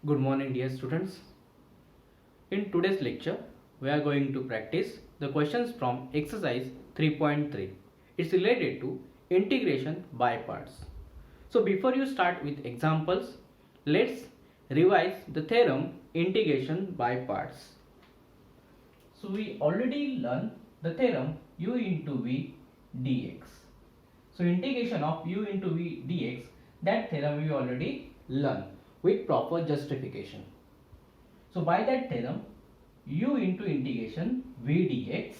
Good morning, dear students. In today's lecture, we are going to practice the questions from exercise 3.3. It's related to integration by parts. So before you start with examples, let's revise the theorem integration by parts. So we already learned the theorem u into v dx. So integration of u into v dx, that theorem we already learned with proper justification. So by that theorem, u into integration v dx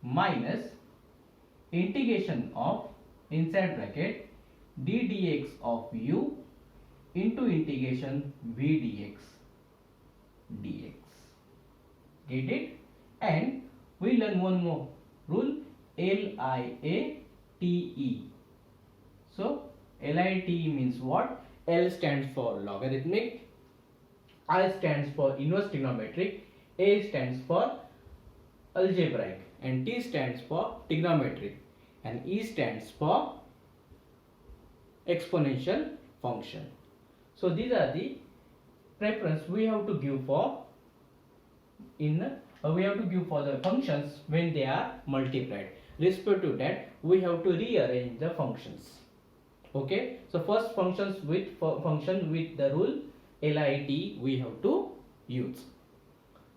minus integration of inside bracket d dx of u into integration v dx. Get it? And we learn one more rule, LIATE. So LIATE means what? L stands for logarithmic, I stands for inverse trigonometric, A stands for algebraic, and T stands for trigonometric, and E stands for exponential function. So these are the preference we have to give for the functions when they are multiplied. Respect to that, we have to rearrange the functions. Okay, so first function with the rule LIT we have to use.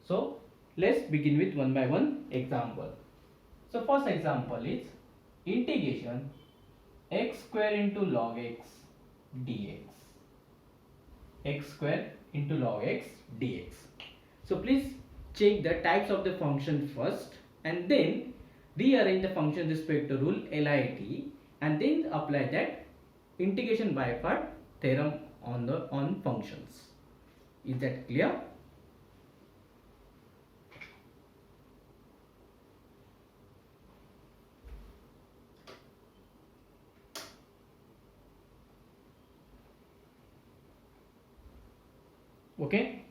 So let's begin with one by one example. So first example is integration x square into log x dx. X square into log x dx. So please check the types of the function first and then rearrange the function with respect to rule LIT and then apply that integration by part theorem on functions. Is that clear? Okay,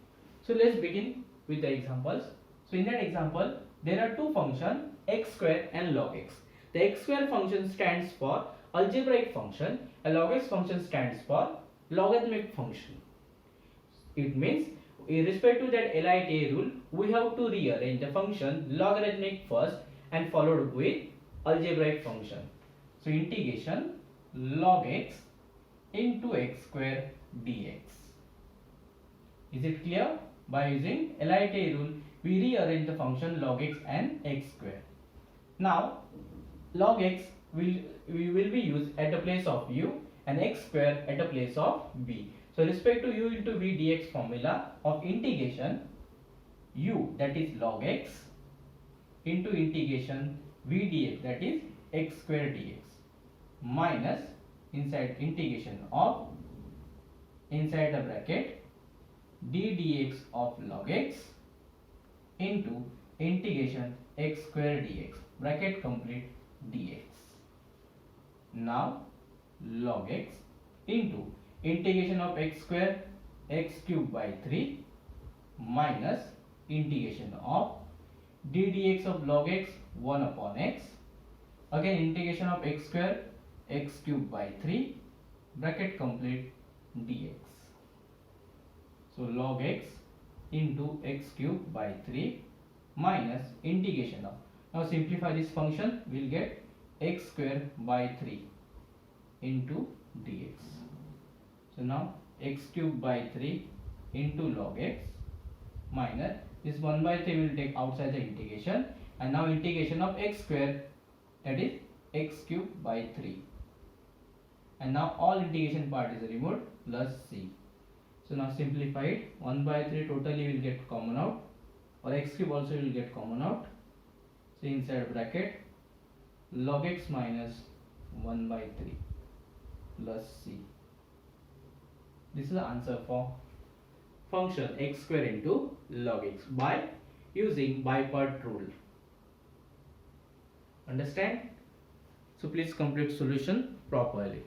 so let's begin with the examples. So in that example, there are two functions x square and log x. The x square function stands for algebraic function, a log x function stands for logarithmic function. It means in respect to that LIT rule, we have to rearrange the function logarithmic first and followed with algebraic function. So integration log x into x square dx. Is it clear? By using LIT rule, we rearrange the function log x and x square. Now log x we will be used at the place of u and x square at the place of v. So respect to u into v dx formula of integration u, that is log x, into integration v dx, that is x square dx, minus inside integration of inside the bracket d dx of log x into integration x square dx, bracket complete, dx. Now log x into integration of x square x cube by 3 minus integration of d dx of log x 1 upon x, again integration of x square x cube by 3, bracket complete, dx. So log x into x cube by 3 minus integration of, now simplify this function, we will get x square by 3 into dx. So now x cube by 3 into log x minus this 1 by 3 will take outside the integration, and now integration of x square, that is x cube by 3, and now all integration part is removed, plus c. So now simplify it, 1 by 3 totally will get common out, or x cube also will get common out. So inside bracket log x minus 1 by 3 plus c. This is the answer for function x square into log x by using by part rule. Understand? So please complete solution properly.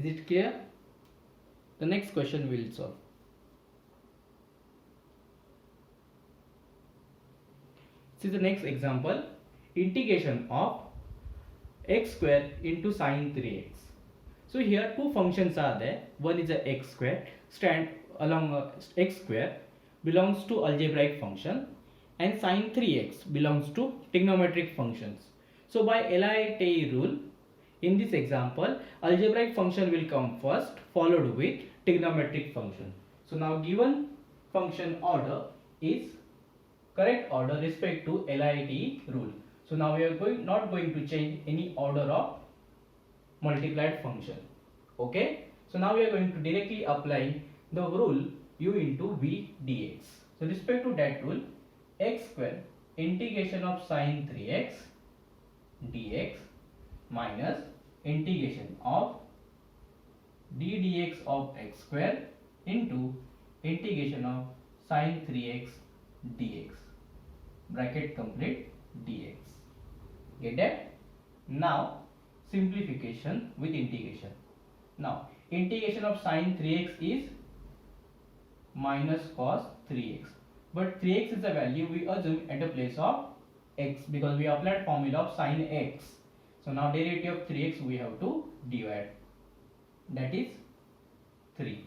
Is it clear? The next question we will solve. See the next example, integration of x square into sine 3x. So here two functions are there. One is a x square, stand along x square belongs to algebraic function, and sine 3x belongs to trigonometric functions. So by LHS rule, in this example, algebraic function will come first, followed with trigonometric function. So now given function order is correct order respect to LHS rule. So now we are not going to change any order of multiplied function. Okay. So now we are going to directly apply the rule u into v dx. So respect to that rule, x square integration of sine 3x dx minus integration of d dx of x square into integration of sine 3x dx, bracket complete dx. Get that? Now simplification with integration. Now integration of sine 3x is minus cos 3x, but 3x is the value we assume at the place of x because we applied formula of sine x. So now derivative of 3x we have to divide, that is 3.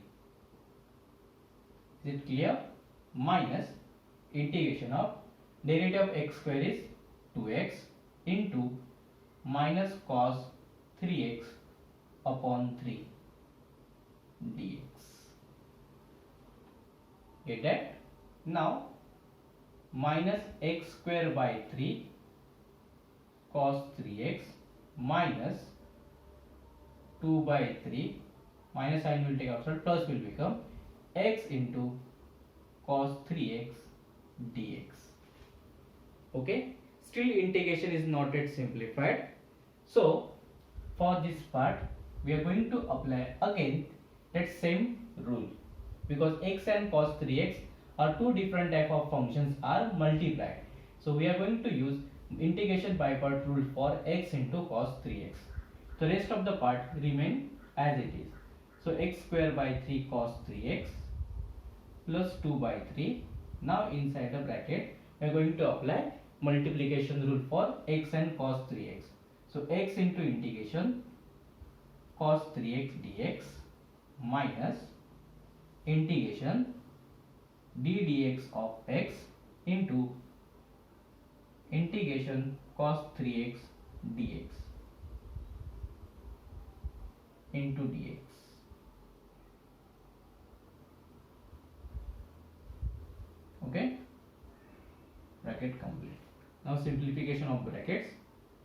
Is it clear? Minus integration of derivative of x square is 2x into minus cos 3x upon 3 dx. Get that? Now minus x square by 3 cos 3x minus 2 by 3, minus sign will take outside, plus will become x into cos 3x dx. Okay, still integration is not yet simplified. So for this part we are going to apply again that same rule, because x and cos 3x are two different type of functions are multiplied. So we are going to use integration by part rule for x into cos 3x. The rest of the part remain as it is. So x square by 3 cos 3x plus 2 by 3. Now inside the bracket we are going to apply multiplication rule for x and cos 3x. So x into integration cos 3x dx minus integration d dx of x into integration cos 3x dx into dx. Okay, bracket complete. Now simplification of brackets.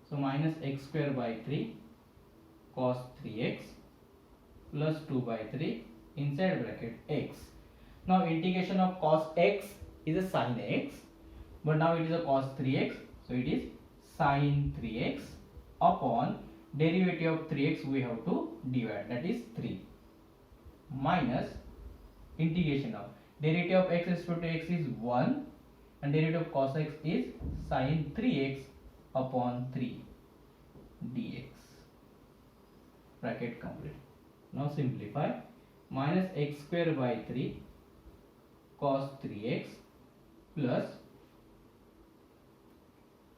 So minus x square by 3 cos 3x plus 2 by 3 inside bracket x. Now integration of cos x is a sin x, but now it is a cos 3x, so it is sin 3x upon derivative of 3x we have to divide, that is 3, minus integration of derivative of x respect to x is 1 and derivative of cos x is sin 3x upon 3 dx, bracket complete. Now simplify, minus x square by 3 cos 3x plus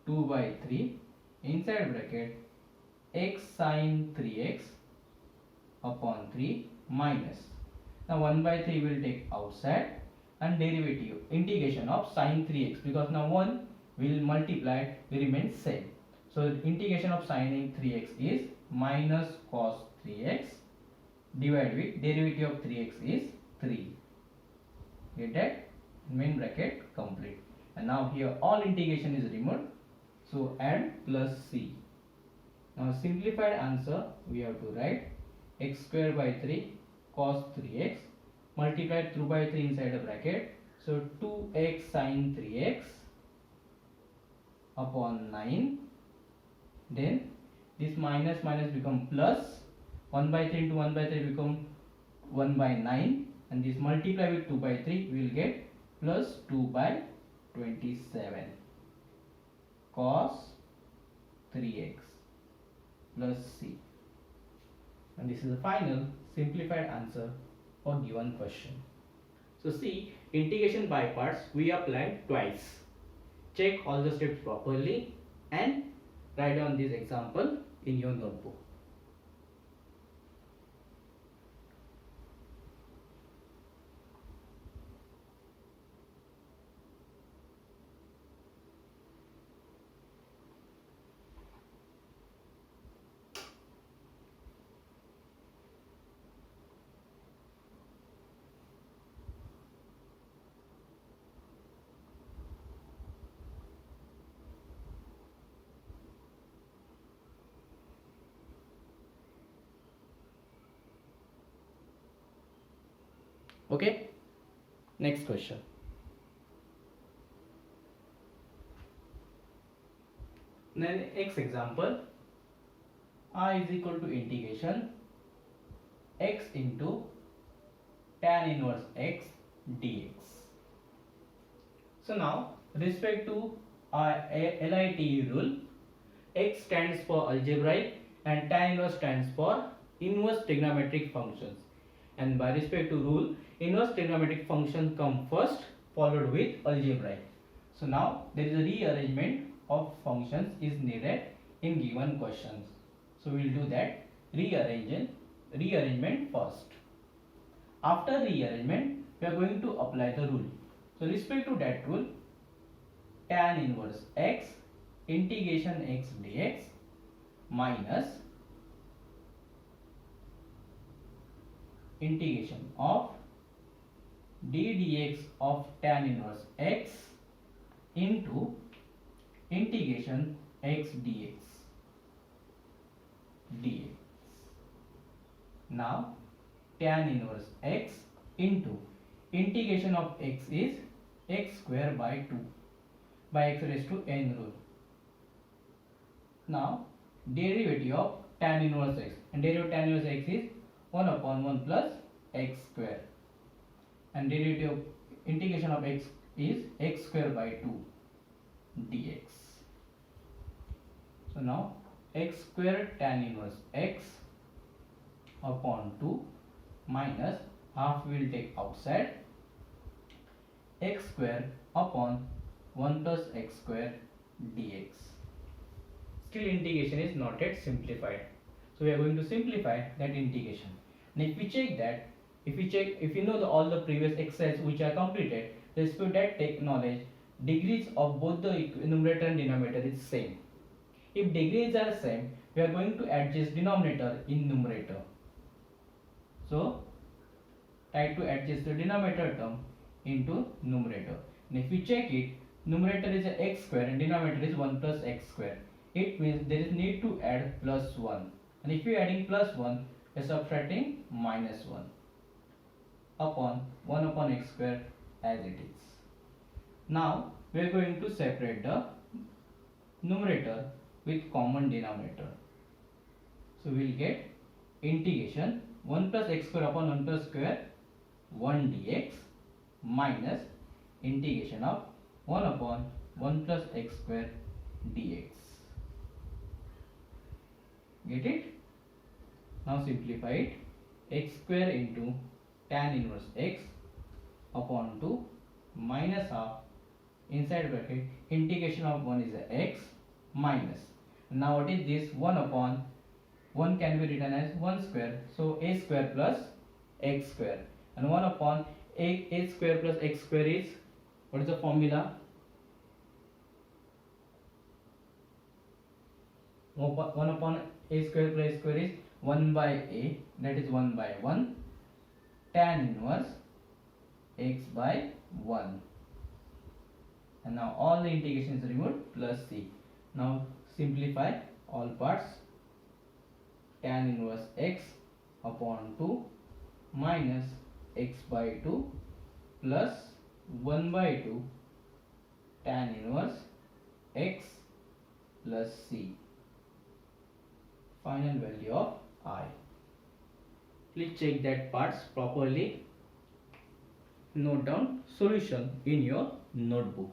2 by 3 inside bracket x sin 3x upon 3 minus, now 1 by 3 will take outside and derivative integration of sin 3x, because now 1 will multiply will remain same. So integration of sin 3x is minus cos 3x divided with derivative of 3x is 3. Get that? Main bracket complete. And now here all integration is removed. So add plus c. Now simplified answer we have to write x square by 3 cos 3x multiplied through by 3 inside the bracket. So 2x sin 3x upon 9. Then this minus minus become plus, 1 by 3 into 1 by 3 become 1 by 9, and this multiply with 2 by 3 we will get plus 2 by 27 cos 3x plus c. And this is the final simplified answer for given question. So see, integration by parts we applied twice. Check all the steps properly and write down this example in your notebook. Okay, next question. Then x example, I is equal to integration x into tan inverse x dx. So now respect to our LITE rule, x stands for algebraic and tan inverse stands for inverse trigonometric functions. And by respect to rule, inverse trigonometric function come first followed with algebraic. So now there is a rearrangement of functions is needed in given questions. So we will do that rearrangement first. After rearrangement, we are going to apply the rule. So respect to that rule, tan inverse x integration x dx minus integration of d dx of tan inverse x into integration x dx. Now tan inverse x into integration of x is x square by 2 by x raised to n rule. Now derivative of tan inverse x, and derivative of tan inverse x is 1 upon 1 plus x square, and derivative of integration of x is x square by 2 dx. So now x square tan inverse x upon 2 minus half we will take outside, x square upon 1 plus x square dx. Still integration is not yet simplified, so we are going to simplify that integration. And if we check that, if you know all the previous exercises which are completed, respect that take knowledge, degrees of both the numerator and denominator is same. If degrees are same, we are going to adjust denominator in numerator. So try to adjust the denominator term into numerator. And if we check it, numerator is a x square and denominator is 1 plus x square. It means there is need to add plus 1. And if you are adding plus 1, we are subtracting minus 1 upon 1 upon x square as it is. Now we are going to separate the numerator with common denominator. So we will get integration 1 plus x square upon 1 plus square 1 dx minus integration of 1 upon 1 plus x square dx. Get it? Now simplify it. X square into tan inverse x upon 2 minus half inside bracket integration of 1 is a x minus. Now what is this? 1 upon 1 can be written as 1 square, so a square plus x square, and 1 upon a square plus x square is, what is the formula? 1 upon a square plus x square is 1 by a, that is 1 by 1 tan inverse x by 1. And now all the integrations removed plus c. Now simplify all parts. Tan inverse x upon 2 minus x by 2 plus 1 by 2 tan inverse x plus c. Final value of I. Please check that parts properly. Note down solution in your notebook.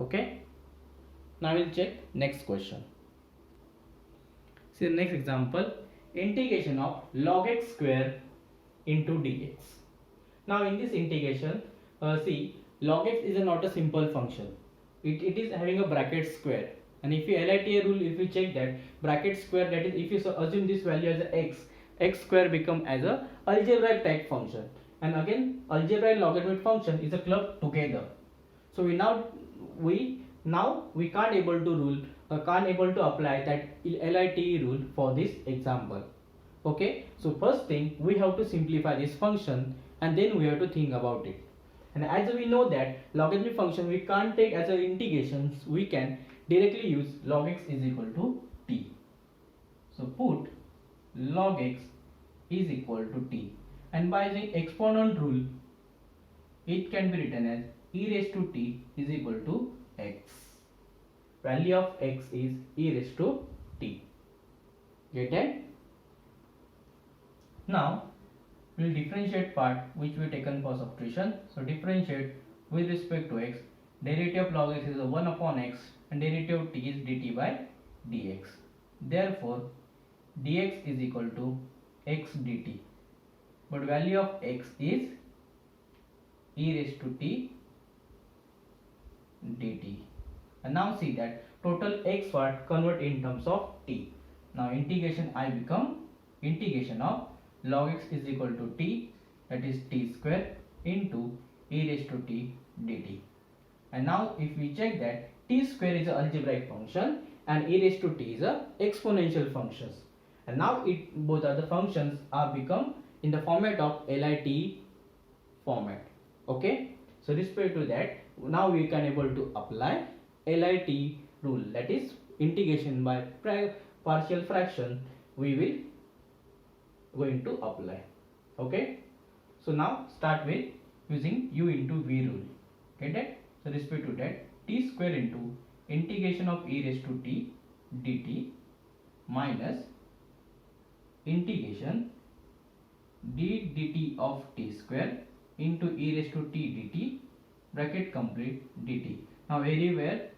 Okay. Now we'll check next question. See the next example, integration of log x square into dx. Now in this integration, see log x is not a simple function. It is having a bracket square, and if you LIT rule, if you check that bracket square, that is if you assume this value as a x square become as a algebraic type function, and again algebraic logarithmic function is a club together. So we can't able to apply that LIT rule for this example. Okay, so first thing we have to simplify this function, and then we have to think about it. And as we know that logarithmic function we can't take as a integrations, we can directly use log x is equal to t. So put log x is equal to t, and by using exponent rule, it can be written as e raised to t is equal to x. Value of x is e raised to t. Get it? Now we'll differentiate part which we taken for substitution. So differentiate with respect to x. Derivative of log x is 1 upon x, and derivative of t is dt by dx. Therefore dx is equal to x dt, but value of x is e raised to t dt. And now see that total x part convert in terms of t. Now integration I become integration of log x is equal to t, that is t square, into e raised to t dt. And now if we check that t square is an algebraic function and e raised to t is a exponential functions, and now both are the functions are become in the format of LIT format. Okay, so respect to that, now we can able to apply LIT rule, that is integration by partial fraction we will going to apply. Okay, so now start with using u into v rule. Get it? So respect to that, t square into integration of e raised to t dt minus integration d dt of t square into e raised to t dt, bracket complete dt. Now everywhere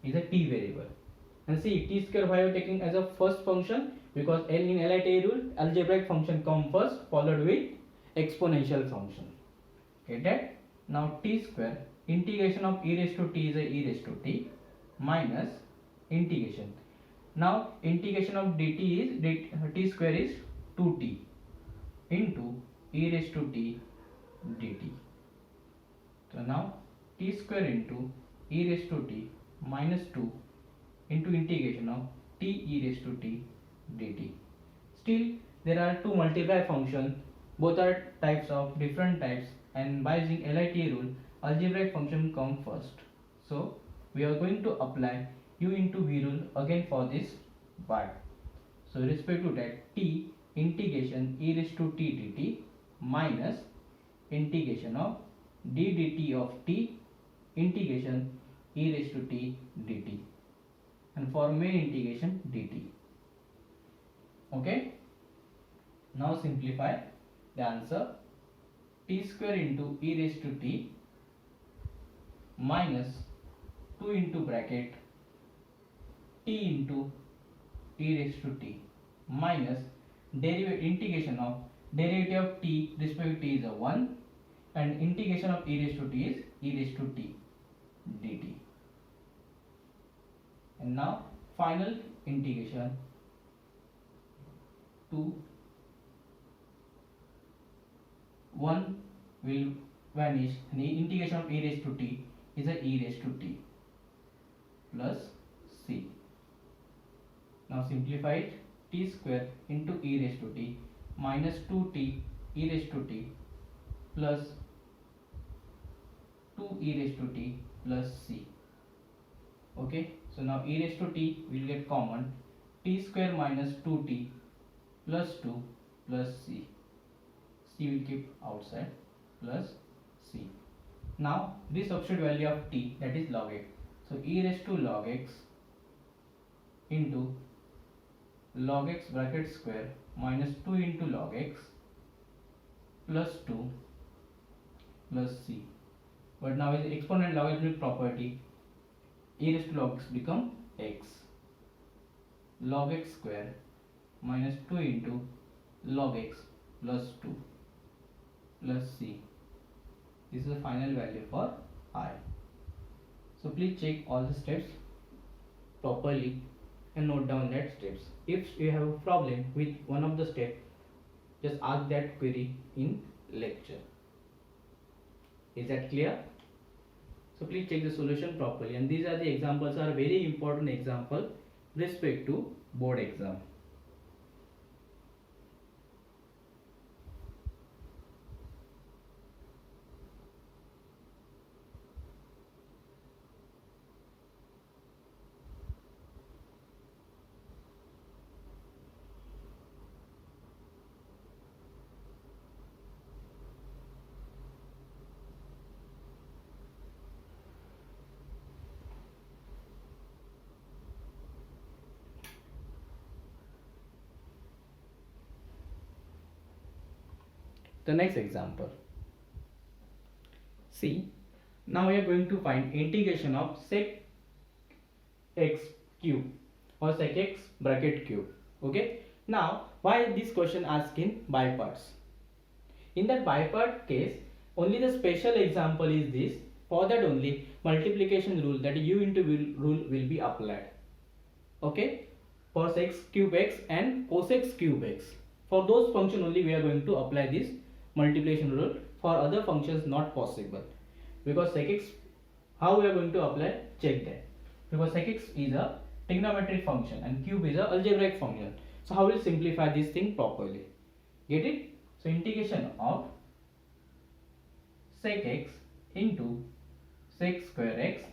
is a t variable, and see t square why I am taking as a first function, because in LIT rule algebraic function come first followed with exponential function. Get that? Now t square integration of e raised to t is a e raised to t minus integration. Now integration of dt is t square is 2t into e raised to t dt. So now t square into e raised to t minus 2 into integration of t e raised to t dt. Still there are two multiply functions, both are types of different types, and by using LIT rule algebraic function come first. So we are going to apply u into v rule again for this part. So respect to that, t integration e raised to t dt minus integration of d dt of t integration e raised to t dt, and for main integration dt. Okay, now simplify the answer, t square into e raised to t minus 2 into bracket t into e raised to t minus integration of derivative of t respect to t is a 1, and integration of e raised to t is e raised to t dt. And now final integration to 1 will vanish, and the integration of e raised to t is a e raised to t plus c. Now simplify it, t square into e raised to t minus 2t e raised to t plus 2 e raised to t plus c. Okay, so now e raised to t will get common, t square minus 2t plus 2 plus c. C will keep outside plus c. Now this substitute value of t, that is log x. So e raised to log x into log x bracket square minus 2 into log x plus 2 plus c. but now is exponent logarithmic property, e raised to log x become x, log x square minus 2 into log x plus 2 plus c. This is the final value for I. So please check all the steps properly and note down that steps. If you have a problem with one of the steps, just ask that query in lecture. Is that clear? So please check the solution properly, and these are the examples, are very important example respect to board exam. The next example. See, now we are going to find integration of sec x cube or sec x bracket cube. Okay. Now, why this question asked in by parts? In that by part case, only the special example is this. For that only multiplication rule, that u into v rule will be applied. Okay. For sec cube x and cosec cube x. For those functions only we are going to apply this multiplication rule. For other functions not possible, because sec x, how we are going to apply, check that, because sec x is a trigonometric function and cube is a algebraic function. So how will simplify this thing properly? Get it? So integration of sec x into sec square x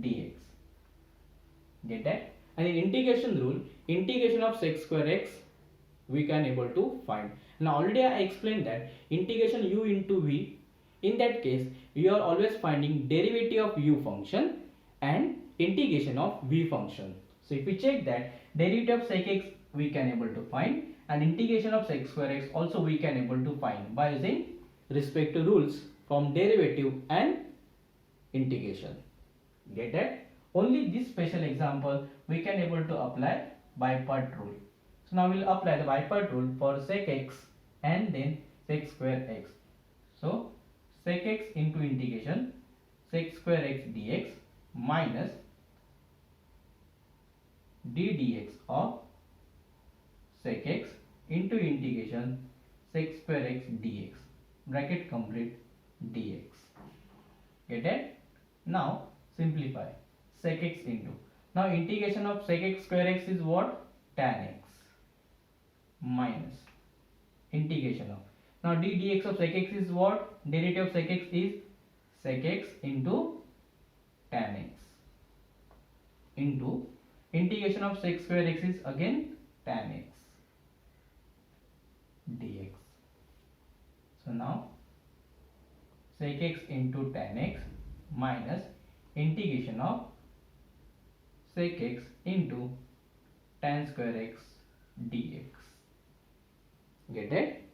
dx. Get that? And in integration rule, integration of sec square x we can able to find. Now already I explained that integration u into v, in that case you are always finding derivative of u function and integration of v function. So if we check that, derivative of sec x we can able to find, and integration of sec square x also we can able to find by using respective rules from derivative and integration. Get that? Only this special example we can able to apply by part rule. So now we will apply the by part rule for sec x and then sec square x. So sec x into integration sec square x dx minus d dx of sec x into integration sec square x dx, bracket complete dx. Get it? Now simplify sec x into, now integration of sec x square x is what? Tan x minus integration of, now d dx of sec x is what? Derivative of sec x is sec x into tan x into integration of sec square x is again tan x dx. So now sec x into tan x minus integration of sec x into tan square x dx. Get it?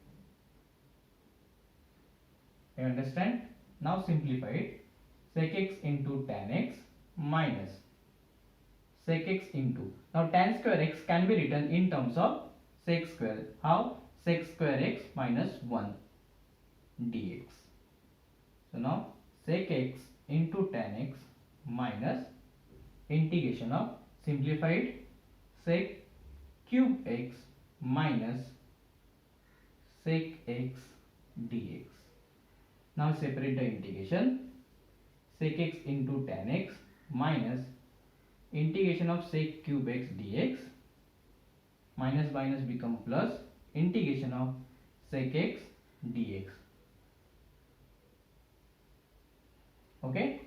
You understand? Now simplify it. Sec x into tan x minus sec x into, now tan square x can be written in terms of sec square. How? Sec square x minus 1 dx. So now sec x into tan x minus integration of, simplified, sec cube x minus sec x dx. Now separate the integration, sec x into tan x minus integration of sec cube x dx, minus minus become plus, integration of sec x dx. Okay.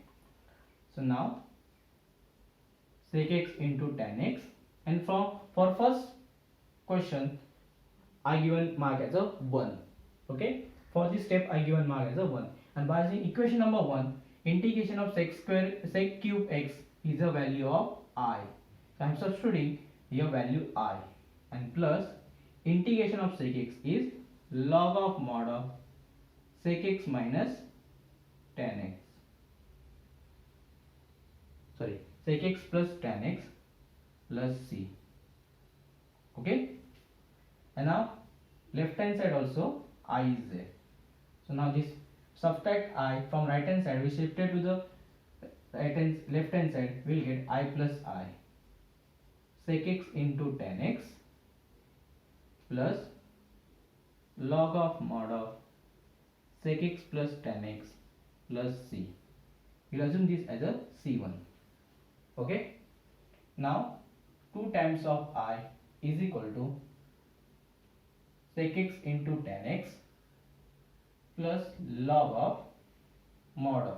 So now sec x into tan x, and for first question I given mark as a 1. Okay. For this step I given mark as a 1, and by using equation number 1, integration of sec cube x is a value of I. So I am substituting here value I, and plus integration of sec x is log of mod of sec x minus tan x sorry, sec x plus tan x plus c. Okay, and now left hand side also I is there. So now this subtract I from right hand side, we shifted to the left hand side, we'll get I plus I sec x into tan x plus log of mod of sec x plus tan x plus c. We'll assume this as a c1. Okay, now 2 times of I is equal to sec x into tan x plus log of mod of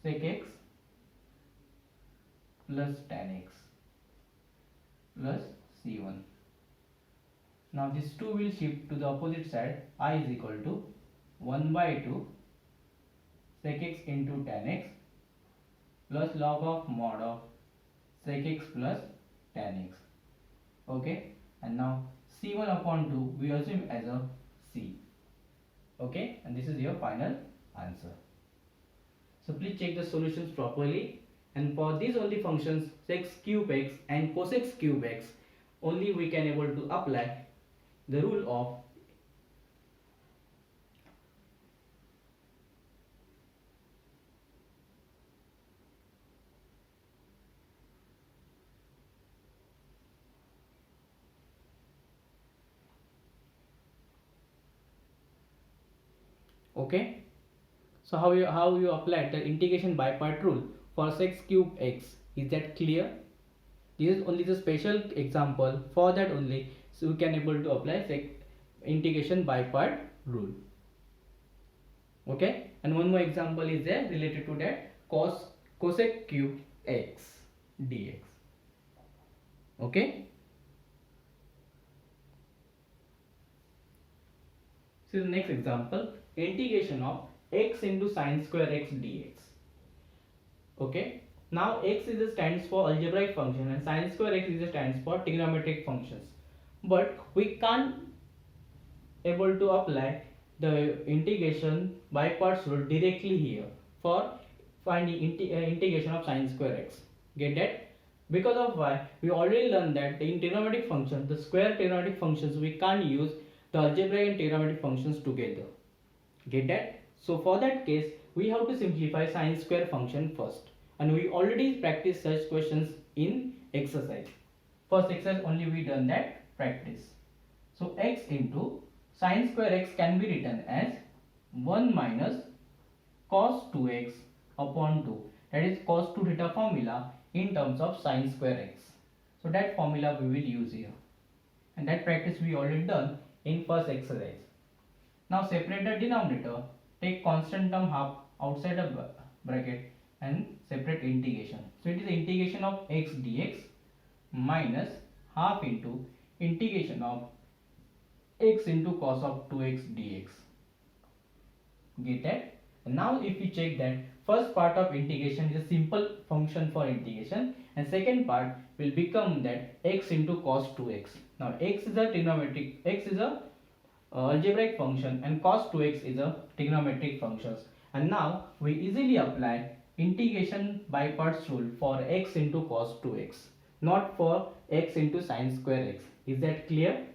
sec x plus tan x plus c1. Now this 2 will shift to the opposite side. I is equal to 1 by 2 sec x into tan x plus log of mod of sec x plus tan x. Okay, and now c1 upon 2 we assume as a c. Okay, and this is your final answer. So please check the solutions properly, and for these only functions sec cube x and cosec cube x only we can able to apply the rule of okay. So how you apply the integration by part rule for sec cube x, is that clear? This is only the special example, for that only so we can able to apply integration by part rule. Okay, and one more example is there related to that, cosec cube x dx. Okay, so the next example, integration of x into sine square x dx. Okay, now x is a stands for algebraic function and sine square x is a stands for trigonometric functions, but we can't able to apply the integration by parts rule directly here for finding integration of sine square x. Get that? Because of why, we already learned that in trigonometric functions, the square trigonometric functions, we can't use the algebraic and trigonometric functions together. Get that? So for that case, we have to simplify sine square function first, and we already practiced such questions in exercise. First exercise only we done that practice. So x into sine square x can be written as 1 minus cos 2x upon 2, that is cos 2 theta formula in terms of sine square x. So that formula we will use here, and that practice we already done in first exercise. Now separate the denominator, take constant term half outside the bracket and separate integration. So it is integration of x dx minus half into integration of x into cos of 2x dx. Get that? And now if you check that, first part of integration is a simple function for integration, and second part will become that x into cos 2x. Now x is a trigonometric, x is a algebraic function and cos 2x is a trigonometric functions, and now we easily apply integration by parts rule for x into cos 2x, not for x into sine square x. Is that clear?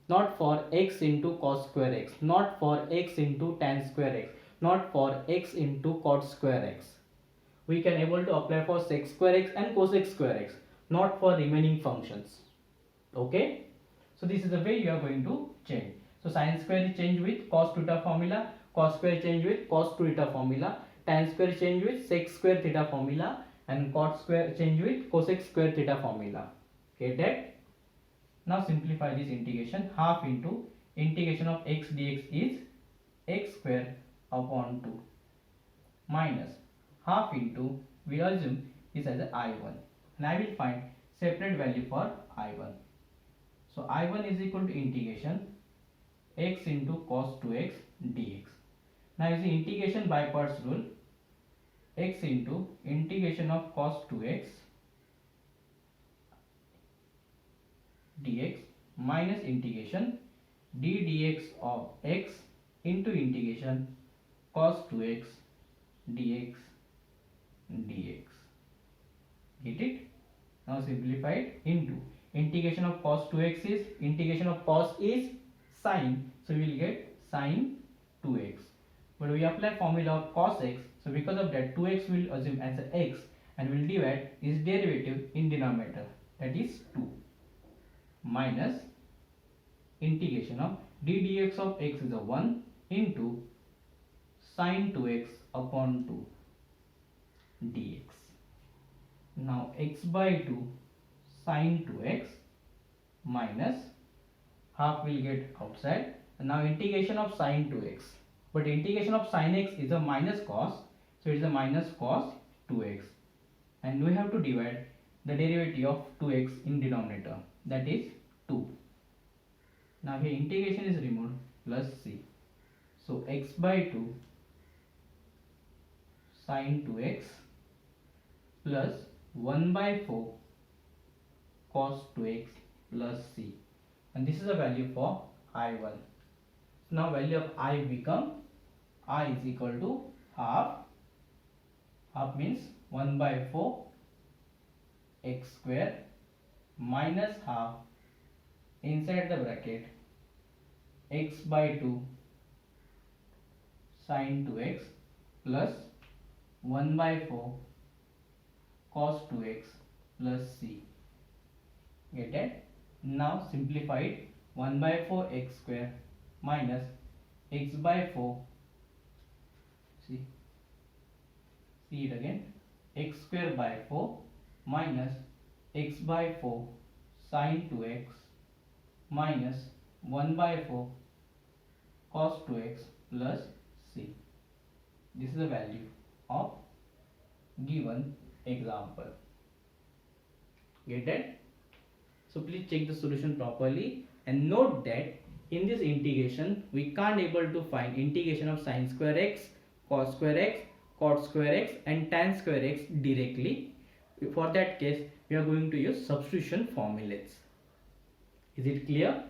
Not for x into cos square x, not for x into tan square x, not for x into cot square x. We can able to apply for sec square x and cosec square x, not for remaining functions. Okay, so this is the way you are going to change. So sine square is changed with cos theta formula, cos square change with cos 2 theta formula, tan square change with sec square theta formula, and cot square change with cosec square theta formula. Get that? Now simplify this integration. Half into integration of x dx is x square upon 2 minus half into, we assume this as a I1, and I will find separate value for I1. So I1 is equal to integration x into cos 2x dx. Now using integration by parts rule, x into integration of cos 2x dx minus integration d dx of x into integration cos 2x dx dx. Get it? Now simplify it into integration of cos 2x is integration of cos is sine, so we will get sine 2x. But we apply formula of cos x, so because of that 2x will assume as a x and will divide its derivative in denominator, that is 2, minus integration of d dx of x is a 1 into sine 2x upon 2 dx. Now x by 2 sine 2x minus half will get outside. And now integration of sine 2x, but integration of sine x is a minus cos, so it is a minus cos 2x, and we have to divide the derivative of 2x in denominator, that is 2. Now here integration is removed plus c, so x by 2 sine 2x plus 1 by 4 cos 2x plus c, and this is a value for I1. So now value of I become I is equal to half means 1 by 4 x square minus half inside the bracket x by 2 sine 2x plus 1 by 4 cos 2x plus c. Get it? Now simplify it. 1 by 4 x square minus x by 4, see it again, x square by 4 minus x by 4 sine 2x minus 1 by 4 cos 2x plus c. This is the value of given example. Get it? So please check the solution properly and note that in this integration we can't able to find integration of sine square x, cos square x, cot square x and tan square x directly. For that case we are going to use substitution formulas. Is it clear?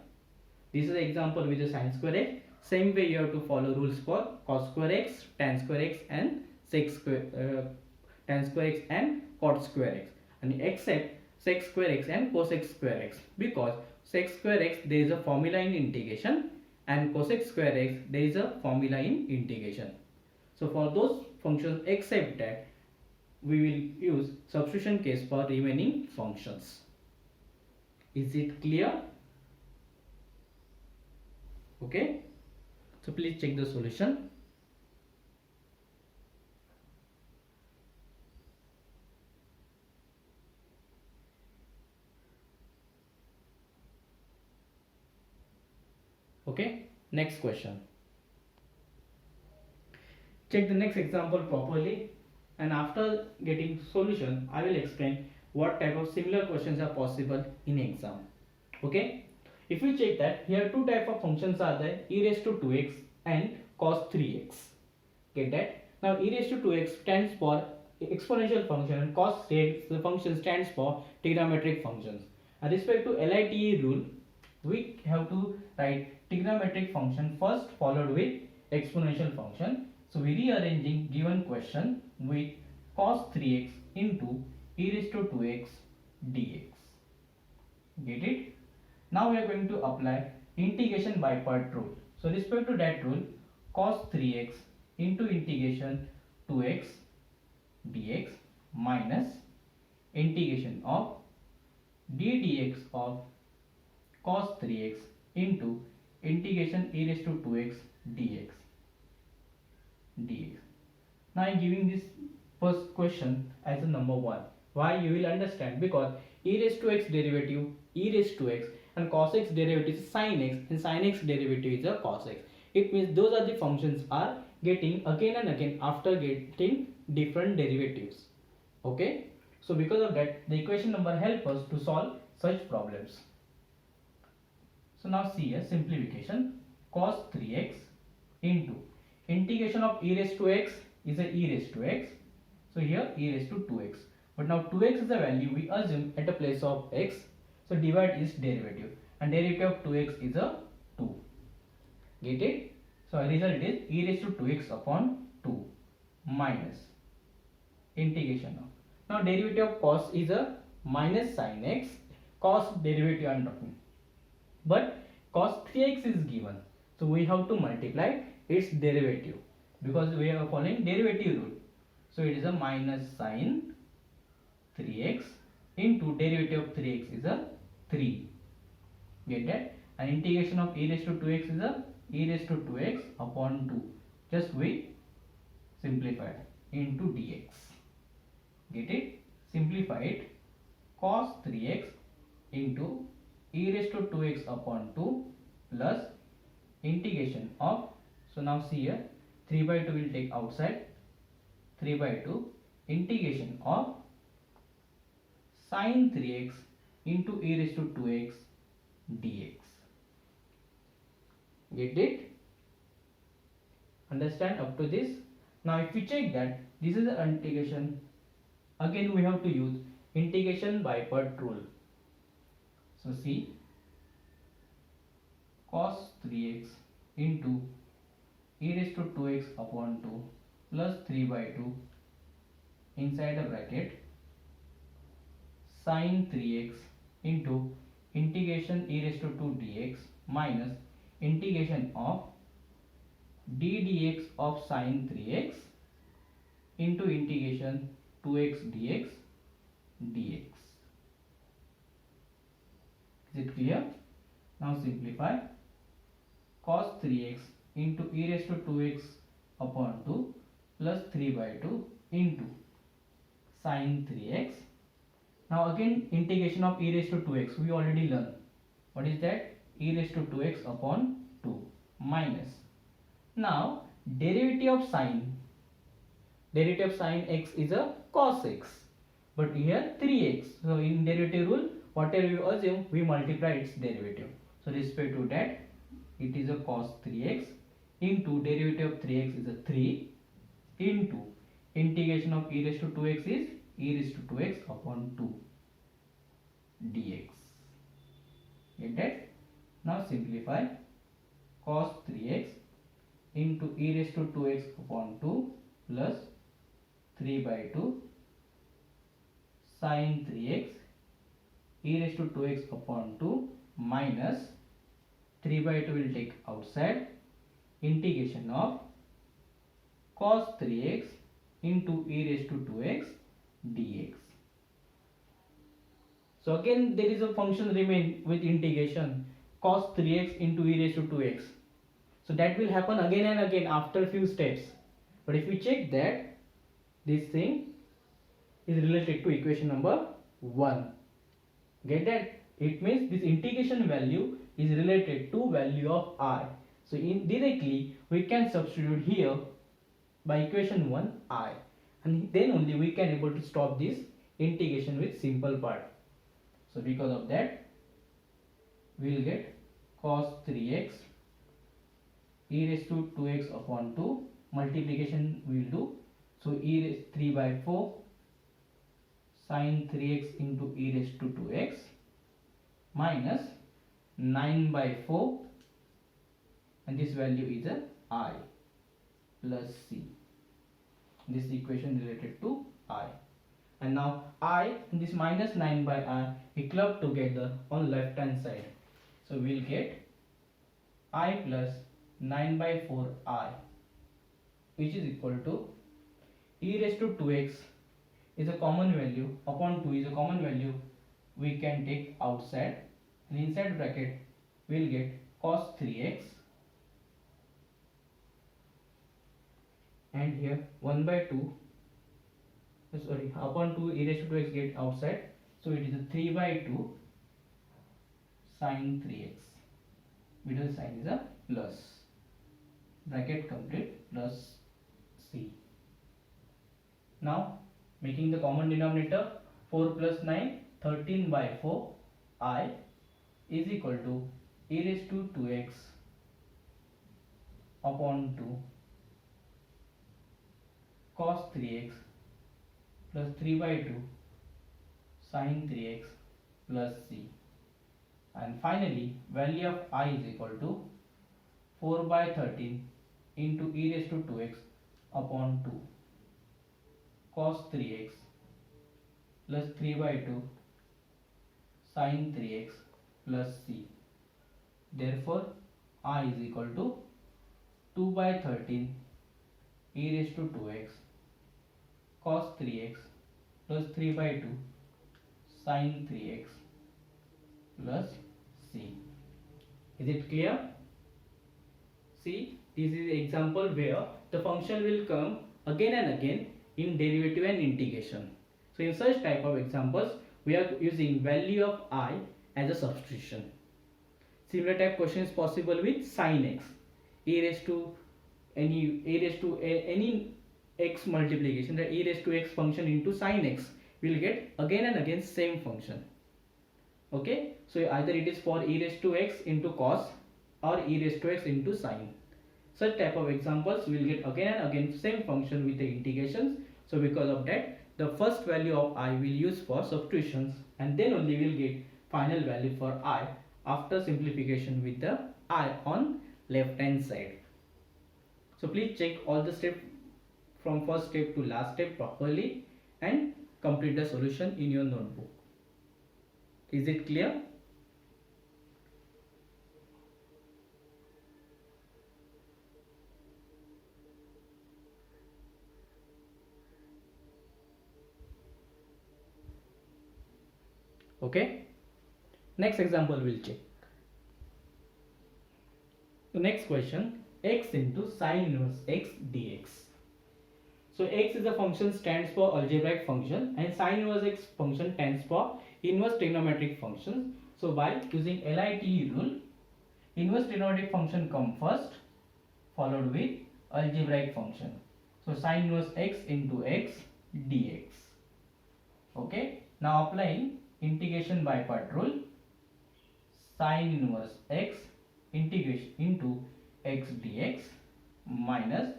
This is the example with the sine square x. Same way you have to follow rules for cos square x, tan square x and tan square x and cot square x, and except sec square x and cosec square x, because sec square x there is a formula in integration and cosec square x there is a formula in integration. So for those functions except that we will use substitution case for remaining functions. Is it clear? Okay, so please check the solution. Okay, next question. Check the next example properly, and after getting solution I will explain what type of similar questions are possible in exam. Okay, if you check that here two type of functions are there, e raised to 2x and cos 3x. Get that? Now e raised to 2x stands for exponential function and cos 3x the function stands for trigonometric functions. And respect to LITE rule, we have to write trigonometric function first followed with exponential function. So we rearranging given question with cos 3x into e raised to 2x dx. Get it? Now we are going to apply integration by part rule. So respect to that rule, cos 3x into integration 2x dx minus integration of d dx of cos 3x into integration e raised to 2x dx. Now I am giving this first question as a number 1. Why? You will understand, because e raised to x derivative e raised to x and cos x derivative is sin x and sin x derivative is a cos x. It means those are the functions are getting again and again after getting different derivatives. Okay, so because of that the equation number help us to solve such problems. So now see a simplification. Cos 3x into integration of e raised to x is a e raised to x, so here e raised to 2x, but now 2x is the value we assume at the place of x, so divide is derivative and derivative of 2x is a 2. Get it? So our result is e raised to 2x upon 2 minus integration of. Now derivative of cos is a minus sin x, cos derivative I am talking, but cos 3x is given, so we have to multiply its derivative because we are following derivative rule. So it is a minus sin 3x into derivative of 3x is a 3. Get that? And integration of e raised to 2x is a e raised to 2x upon 2. Just we simplified into dx. Get it? Simplify it. Cos 3x into e raised to 2x upon 2 plus integration of, so now see here, 3 by 2 will take outside, 3 by 2 integration of sin 3x into e raised to 2x dx. Get it? Understand up to this? Now if we check that this is the integration, again we have to use integration by part rule. So see, cos 3x into e raised to 2x upon 2 plus 3 by 2 inside the bracket sin 3x into integration e raised to 2 dx minus integration of d dx of sin 3x into integration 2x dx dx. Is it clear? Now simplify. Cos 3x into e raised to 2x upon 2 plus 3 by 2 into sin 3x. Now again integration of e raised to 2x we already learned. What is that? E raised to 2x upon 2 minus. Now derivative of sin x is a cos x, but here 3x. So in derivative rule, whatever you assume, we multiply its derivative. So respect to that, it is a cos 3x into derivative of 3x is a 3 into integration of e raised to 2x is e raised to 2x upon 2 dx. Get that? Now simplify. Cos 3x into e raised to 2x upon 2 plus 3 by 2 sin 3x e raised to 2x upon 2 minus 3 by 2 will take outside, integration of cos 3x into e raised to 2x dx. So again there is a function remain with integration cos 3x into e raised to 2x. So that will happen again and again after few steps. But if we check that this thing is related to equation number 1. Get that? It means this integration value is related to value of I. So indirectly we can substitute here by equation 1 I, and then only we can able to stop this integration with simple part. So because of that we will get cos 3x e raised to 2x upon 2, multiplication we will do. So e raised 3 by 4 sin 3x into e raised to 2x minus 9 by 4, and this value is a I plus c. This equation related to I. And now I and this minus 9 by I we club together on left hand side. So we will get I plus 9 by 4 I, which is equal to e raised to 2x is a common value upon 2 is a common value we can take outside, and inside bracket we will get cos 3x, and here 1 by 2 upon 2 e raised to 2x get outside, so it is a 3 by 2 sin 3x. Middle sign is a plus, bracket complete, plus c. Now making the common denominator 4 plus 9, 13 by 4 I is equal to e raised to 2x upon 2 cos 3x plus 3 by 2 sin 3x plus c, and finally value of I is equal to 4 by 13 into e raised to 2x upon 2. cos 3x plus 3 by 2 sin 3x plus c. Therefore I is equal to 2 by 13 e raised to 2x cos 3x plus 3 by 2 sin 3x plus c. Is it clear? See, this is an example where the function will come again and again in derivative and integration. So in such type of examples, we are using value of I as a substitution. Similar type question is possible with sin x, e raised to any x multiplication, that e raised to x function into sin x will get again and again same function. Okay, so either it is for e raised to x into cos or e raised to x into sin. Such type of examples will get again and again same function with the integrations. So because of that, the first value of I will use for substitutions, and then only we will get final value for I after simplification with the I on left hand side. So please check all the steps from first step to last step properly and complete the solution in your notebook. Is it clear? Okay, next example we'll check. The next question, x into sine inverse x dx. So x is a function stands for algebraic function, and sine inverse x function stands for inverse trigonometric function. So by using LITE rule, inverse trigonometric function come first, followed with algebraic function. So sine inverse x into x dx. Okay, now applying integration by part rule, sine inverse x integration into x dx minus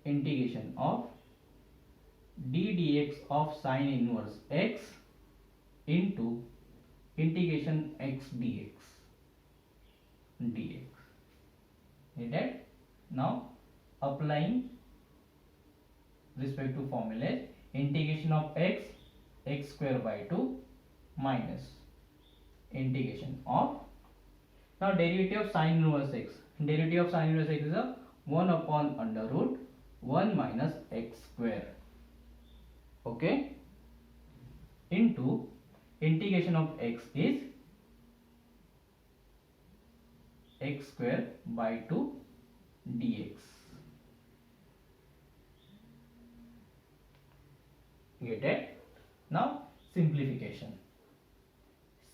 integration of d dx of sine inverse x into integration x dx. Is that? Now applying respect to formulas, integration of x square by 2 minus integration of, now derivative of sine inverse x. Derivative of sine inverse x is a 1 upon under root 1 minus x square. Okay, into integration of x is x square by 2 dx. Get it? Now simplification.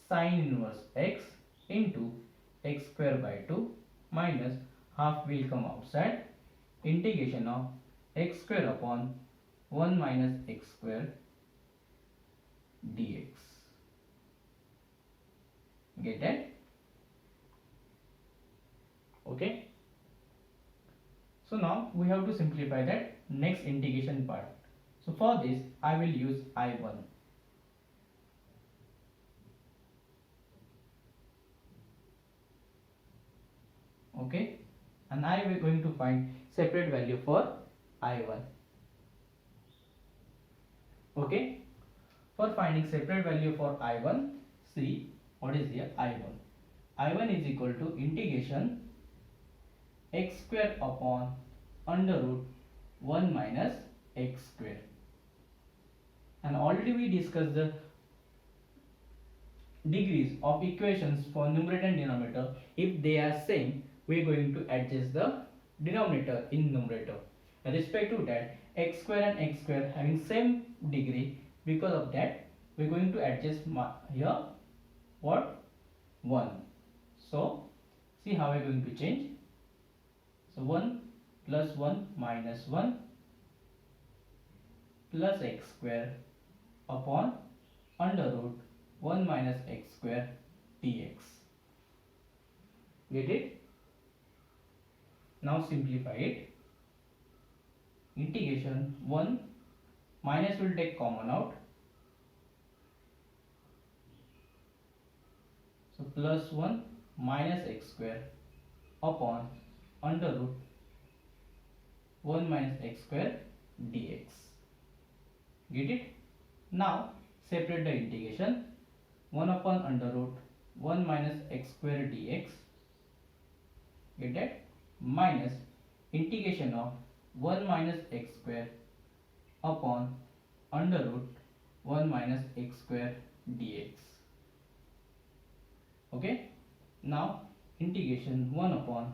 Sine inverse x into x square by 2 minus half will come outside, integration of x square upon 1 minus x square dx. Get it? Okay. So now we have to simplify that next integration part. So for this I will use I1. Okay, and I am going to find separate value for I1. Okay, for finding separate value for I1, see what is here I1. I1 is equal to integration x square upon under root 1 minus x square. And already we discussed the degrees of equations for numerator and denominator. If they are same, we are going to adjust the denominator in numerator. With respect to that, x square and x square having same degree, because of that we are going to adjust here what 1. So see how we are going to change. So 1 plus 1 minus 1 plus x square upon under root 1 minus x square dx. Get it? Now simplify it. Integration 1 minus will take common out. So plus 1 minus x square upon under root 1 minus x square dx. Get it? Now separate the integration. 1 upon under root 1 minus x square dx. Get that? Minus integration of 1 minus x square upon under root 1 minus x square dx. Okay? Now integration 1 upon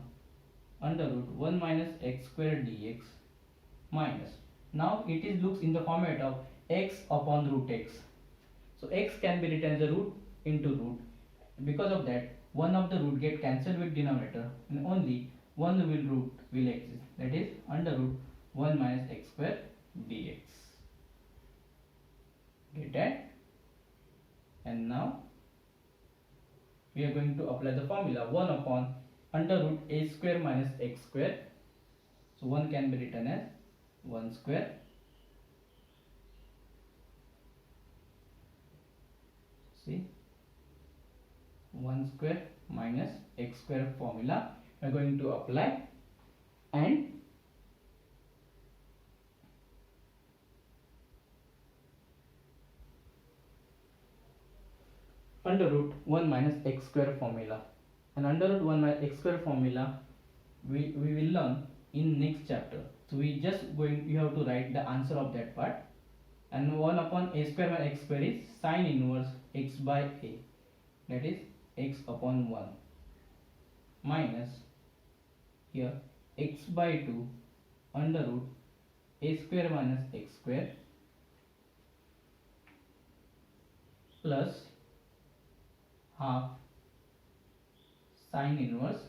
under root 1 minus x square dx minus, now it is looks in the format of x upon root x. So x can be written as a root into root. Because of that, one of the root get cancelled with denominator and only one root will exist, that is under root 1 minus x square dx. Get that? And now we are going to apply the formula 1 upon under root a square minus x square. So 1 can be written as 1 square see 1 square minus x square formula we are going to apply, and under root 1 minus x square formula, and under root 1 minus x square formula we will learn in next chapter. So we just you have to write the answer of that part, and 1 upon a square minus x square is sine inverse x by a, that is x upon 1 minus here x by 2 under root a square minus x square plus half sine inverse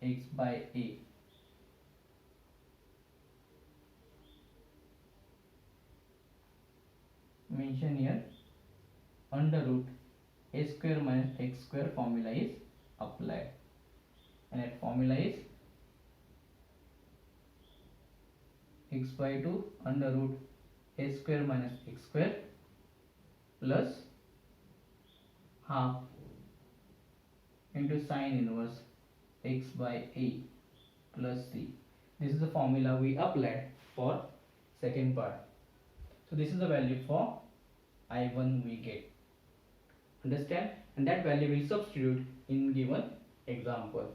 x by a. Mention here under root a square minus x square formula is applied, and that formula is x by 2 under root a square minus x square plus half into sine inverse x by a plus c. This is the formula we applied for second part. So this is the value for I1 we get. Understand? And that value will substitute in given example.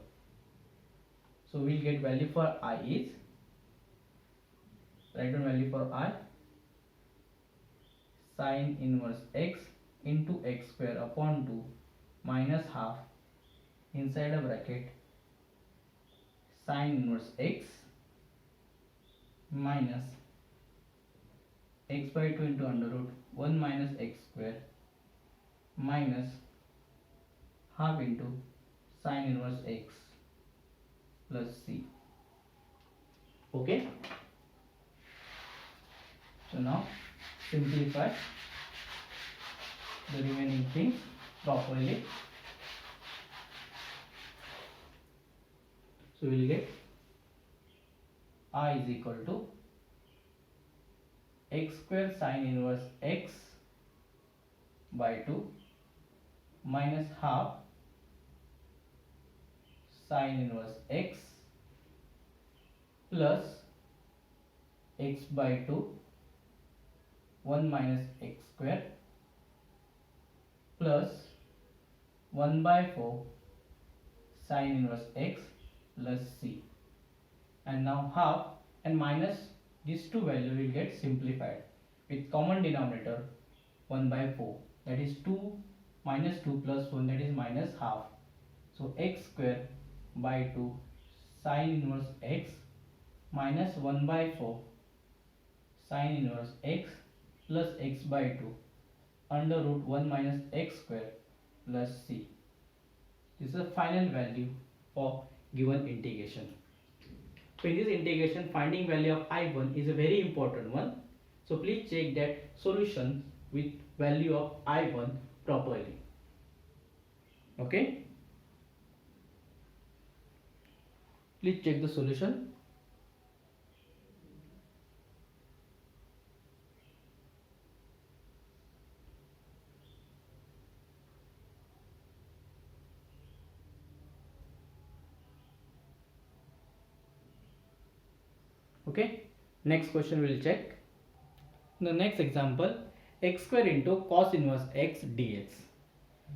So we'll get value for I is, write down value for I, sine inverse x into x square upon 2 minus half inside a bracket sine inverse x minus x by 2 into under root 1 minus x square minus half into sine inverse x plus c. Okay? So now simplify the remaining things properly. So we will get I is equal to x square sine inverse x by 2 minus half sine inverse x plus x by 2 1 minus x square plus 1 by 4 sine inverse x plus c, and now half and minus these two values will get simplified with common denominator 1 by 4, that is 2 minus 2 plus 1, that is minus half. So x square by 2 sine inverse x minus 1 by 4 sine inverse x plus x by 2 under root 1 minus x square plus c. This is the final value for given integration. So in this integration, finding value of I1 is a very important one. So please check that solution with value of I1 properly. Okay? Please check the solution. Okay, next question we'll check. The next example, x square into cos inverse x dx.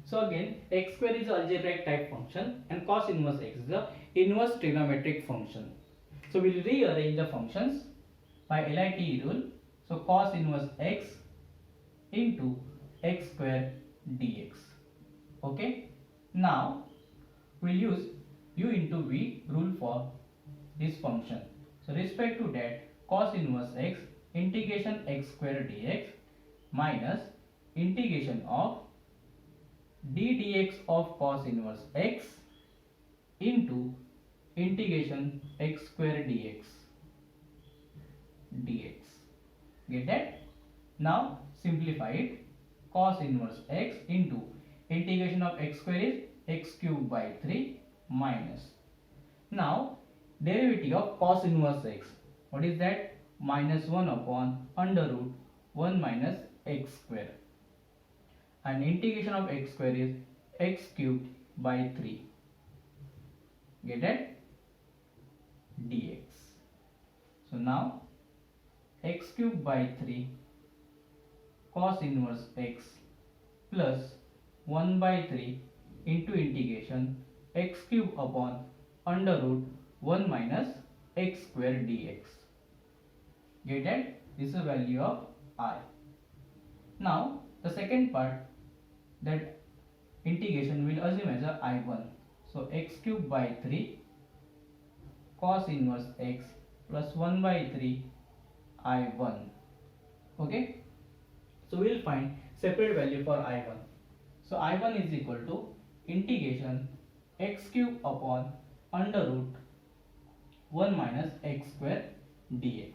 So again, x square is algebraic type function and cos inverse x is the inverse trigonometric function. So we'll rearrange the functions by LIT rule. So cos inverse x into x square dx. Okay, now we'll use u into v rule for this function. So respect to that, cos inverse x integration x square dx minus integration of d dx of cos inverse x into integration x square dx. Get that? Now simplify it. Cos inverse x into integration of x square is x cube by 3 minus. Now derivative of cos inverse x. What is that? Minus 1 upon under root 1 minus x square. And integration of x square is x cubed by 3. Get that? Dx. So now x cubed by 3 cos inverse x plus 1 by 3 into integration x cube upon under root 1 minus x square dx. Get that? This is the value of I. Now the second part, that integration will assume as a I1. So x cube by 3 cos inverse x plus 1 by 3 I1. Okay, so we'll find separate value for I1. So I1 is equal to integration x cube upon under root 1 minus x square dx.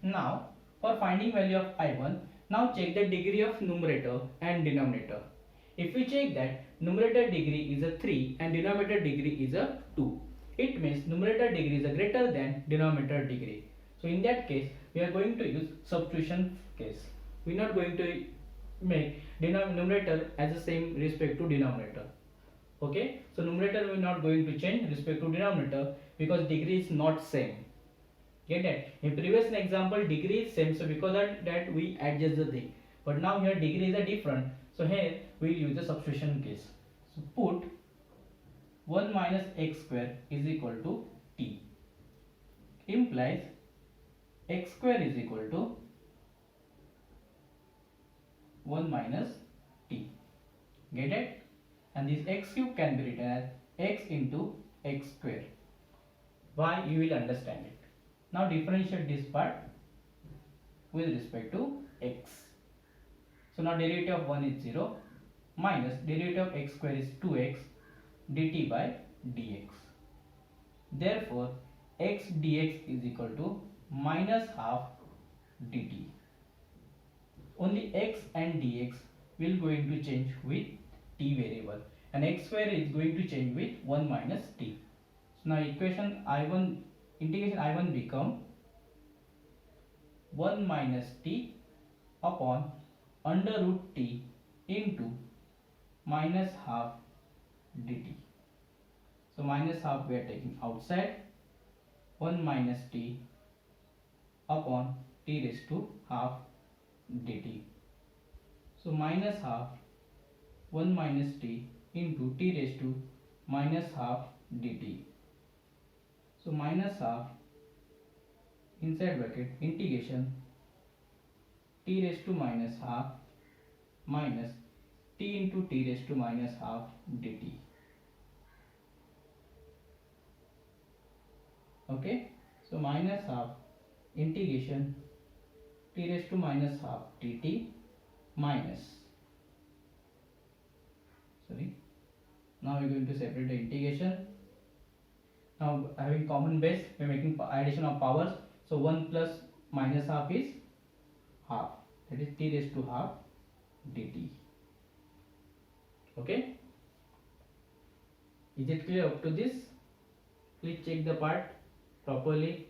Now for finding value of I1, now check the degree of numerator and denominator. If we check that numerator degree is a 3 and denominator degree is a 2, it means numerator degree is a greater than denominator degree. So in that case, we are going to use substitution case. We are not going to make numerator as the same respect to denominator. Okay, so numerator we are not going to change respect to denominator because degree is not same. Get that? In previous example degree is same, so because of that we adjust the thing. But now here degrees are different, so here we will use the substitution case. So put 1 minus x square is equal to t, implies x square is equal to 1 minus t. Get it? And this x cube can be written as x into x square. Why? You will understand it. Now differentiate this part with respect to x. So now derivative of 1 is 0 minus derivative of x square is 2x dt by dx. Therefore x dx is equal to minus half dt. Only x and dx will going to change with t variable and x square is going to change with 1 minus t. So now equation I1, integration I1 become 1 minus t upon under root t into minus half dt. So minus half we are taking outside, 1 minus t upon t raised to half dt. So minus half 1 minus t into t raised to minus half dt. So minus half inside bracket integration t raised to minus half minus t into t raised to minus half dt. Okay, so minus half integration t raised to minus half dt minus, now we are going to separate the integration. Now having common base, we are making addition of powers. So 1 plus minus half is half, that is t raised to half dt. Okay, is it clear up to this? Please check the part properly.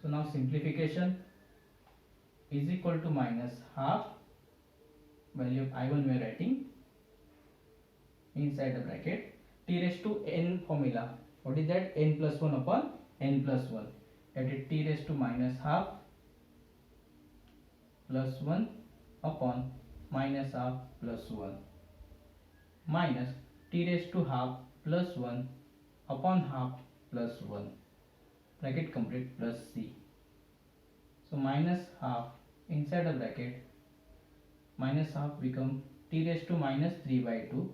So now simplification is equal to minus half, value of I1 we are writing inside the bracket, t raised to n formula. What is that? N plus 1 upon n plus 1. that is t raised to minus half plus 1 upon minus half plus 1 minus t raised to half plus 1 upon half plus 1 bracket complete plus c. So minus half inside the bracket, minus half become t raised to minus 3 by 2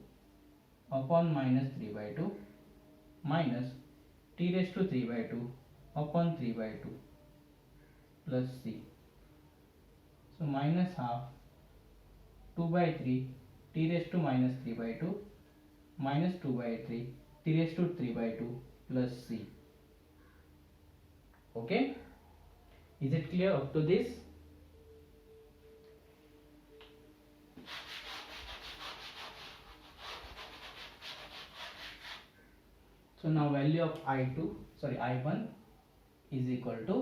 upon minus 3 by 2 minus t raised to 3 by 2 upon 3 by 2 plus c. So minus half 2 by 3 t raised to minus 3 by 2 minus 2 by 3 t raised to 3 by 2 plus c. Okay, is it clear up to this? So now value of I1 is equal to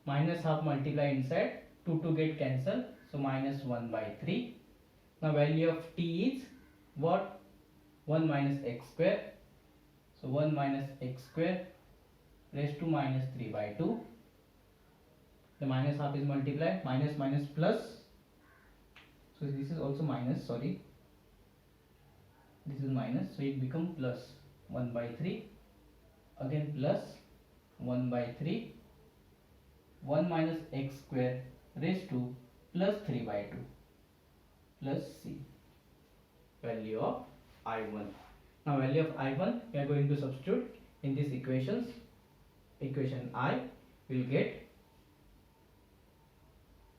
minus half multiply inside 2 get cancelled, so minus 1 by 3. Now value of t is what? 1 minus x square, so 1 minus x square raised to minus 3 by 2. The minus half is multiplied, minus minus plus, so this is also minus, sorry, this is minus, so it become plus 1 by 3, again plus 1 by 3, 1 minus x square raised to plus 3 by 2 plus c, value of I1. Now value of I1 we are going to substitute in these equations. Equation I will get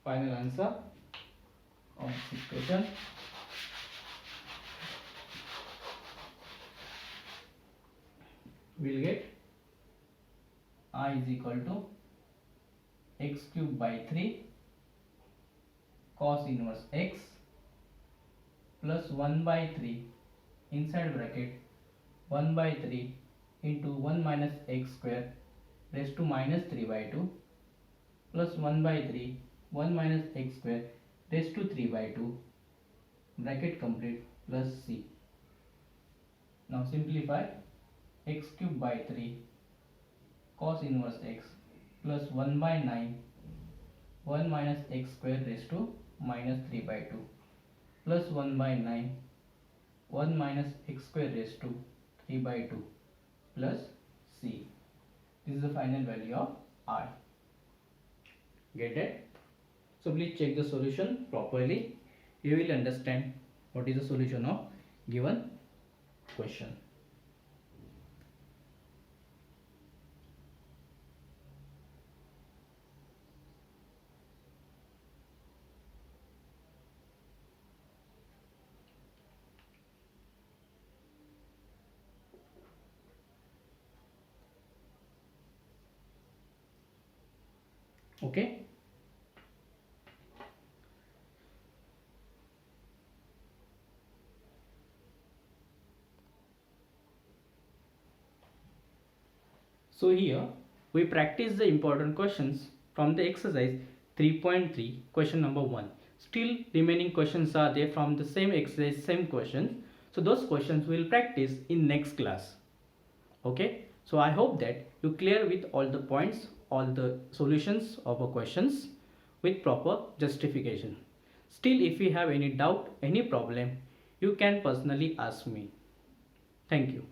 final answer of this equation. We will get I is equal to x cube by 3 cos inverse x plus 1 by 3 inside bracket 1 by 3 into 1 minus x square raised to minus 3 by 2 plus 1 by 3 1 minus x square raised to 3 by 2 bracket complete plus c. Now simplify x cube by 3 cos inverse x plus 1 by 9 1 minus x square raised to minus 3 by 2 plus 1 by 9 1 minus x square raised to 3 by 2 plus c. This is the final value of I. Get it? So please check the solution properly. You will understand what is the solution of given question. Okay. So here we practice the important questions from the exercise 3.3 question number 1. Still remaining questions are there from the same exercise, same questions. So those questions we will practice in next class. Okay. So I hope that you clear with all the points, all the solutions of our questions with proper justification. Still, if you have any doubt, any problem, you can personally ask me. Thank you.